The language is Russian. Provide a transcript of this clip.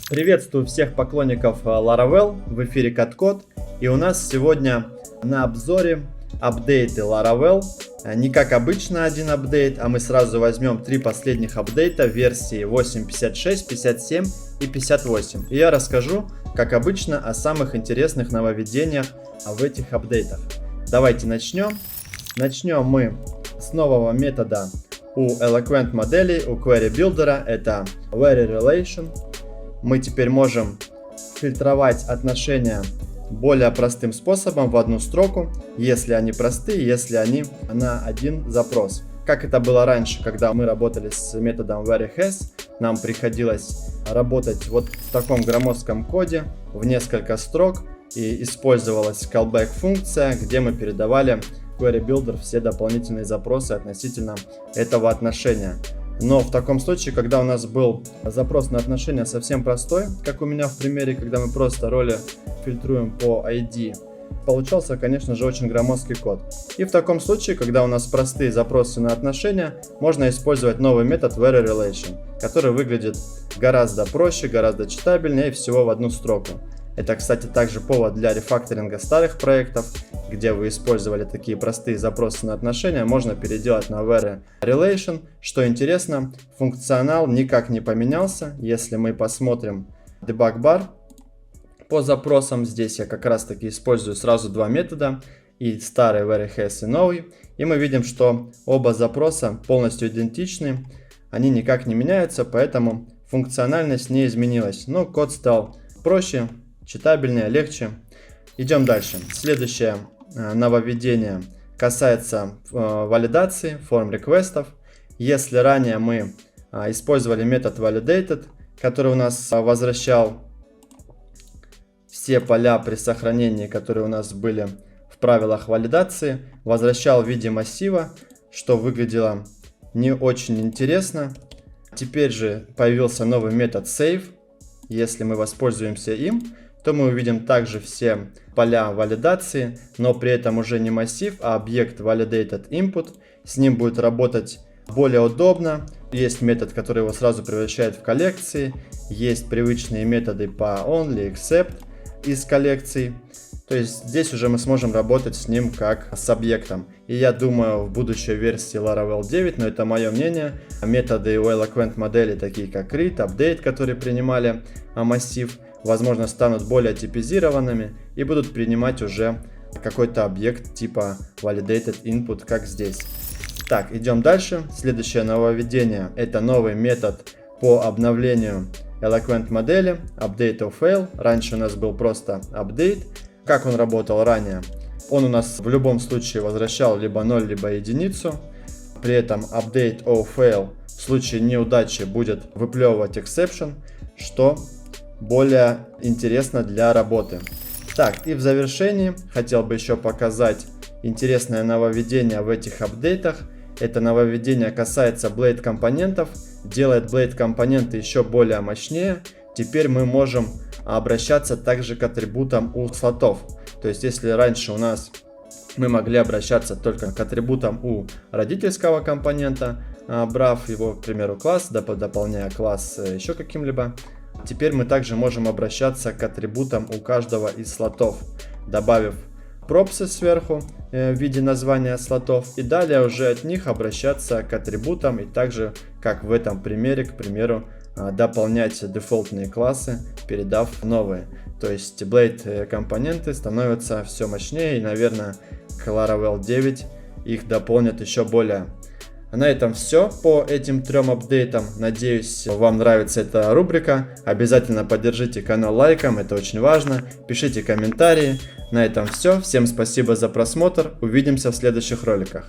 Приветствую всех поклонников Laravel, в эфире Кат-Код, и у нас сегодня на обзоре апдейты Laravel. Не как обычно один апдейт, а мы сразу возьмем три последних апдейта версии 8.56, 57 и 58. И я расскажу, как обычно, о самых интересных нововведениях в этих апдейтах. Давайте начнем. Начнем мы с нового метода у Eloquent моделей, у Query Builder, это VeryRelation. Мы теперь можем фильтровать отношения более простым способом в одну строку, если они простые, если они на один запрос. Как это было раньше, когда мы работали с методом VeryHas, нам приходилось работать вот в таком громоздком коде в несколько строк, и использовалась callback функция, где мы передавали в Query Builder все дополнительные запросы относительно этого отношения. Но в таком случае, когда у нас был запрос на отношения совсем простой, как у меня в примере, когда мы просто роли фильтруем по ID, получался, конечно же, очень громоздкий код. И в таком случае, когда у нас простые запросы на отношения, можно использовать новый метод VeryRelation, который выглядит гораздо проще, гораздо читабельнее и всего в одну строку. Это, кстати, также повод для рефакторинга старых проектов, где вы использовали такие простые запросы на отношения, можно переделать на VeryRelation. Что интересно, функционал никак не поменялся. Если мы посмотрим debug бар по запросам, здесь я как раз таки использую сразу два метода, и старый VeryHas, и новый. И мы видим, что оба запроса полностью идентичны, они никак не меняются, поэтому функциональность не изменилась. Но код стал проще, читабельнее, легче. Идем дальше. Следующее нововведение касается валидации форм реквестов. Если ранее мы использовали метод validated, который у нас возвращал все поля при сохранении, которые у нас были в правилах валидации, возвращал в виде массива, что выглядело не очень интересно. Теперь же появился новый метод save. Если мы воспользуемся им, то мы увидим также все поля валидации, но при этом уже не массив, а объект validated input. С ним будет работать более удобно. Есть метод, который его сразу превращает в коллекции. Есть привычные методы по only, except из коллекций. То есть здесь уже мы сможем работать с ним как с объектом. И я думаю, в будущей версии Laravel 9, но это мое мнение, методы у Eloquent моделей, такие как read, update, которые принимали массив, возможно, станут более типизированными и будут принимать уже какой-то объект типа validated input, как здесь. Так, идем дальше. Следующее нововведение — это новый метод по обновлению Eloquent модели, update of fail. Раньше у нас был просто update. Как он работал ранее? Он у нас в любом случае возвращал либо 0, либо единицу. При этом update of fail в случае неудачи будет выплевывать exception, что более интересно для работы. Так, и в завершении хотел бы еще показать интересное нововведение в этих апдейтах. Это нововведение касается Blade компонентов, делает Blade компоненты еще более мощнее. Теперь мы можем обращаться также к атрибутам у слотов. То есть, если раньше у нас мы могли обращаться только к атрибутам у родительского компонента, брав его, к примеру, класс, дополняя класс еще каким-либо, теперь мы также можем обращаться к атрибутам у каждого из слотов, добавив пропсы сверху в виде названия слотов, и далее уже от них обращаться к атрибутам и также, как в этом примере, к примеру, дополнять дефолтные классы, передав новые. То есть Blade компоненты становятся все мощнее, и, наверное, к Laravel 9 их дополнят еще более. На этом все по этим трем апдейтам. Надеюсь, вам нравится эта рубрика. Обязательно поддержите канал лайком, это очень важно. Пишите комментарии. На этом все. Всем спасибо за просмотр. Увидимся в следующих роликах.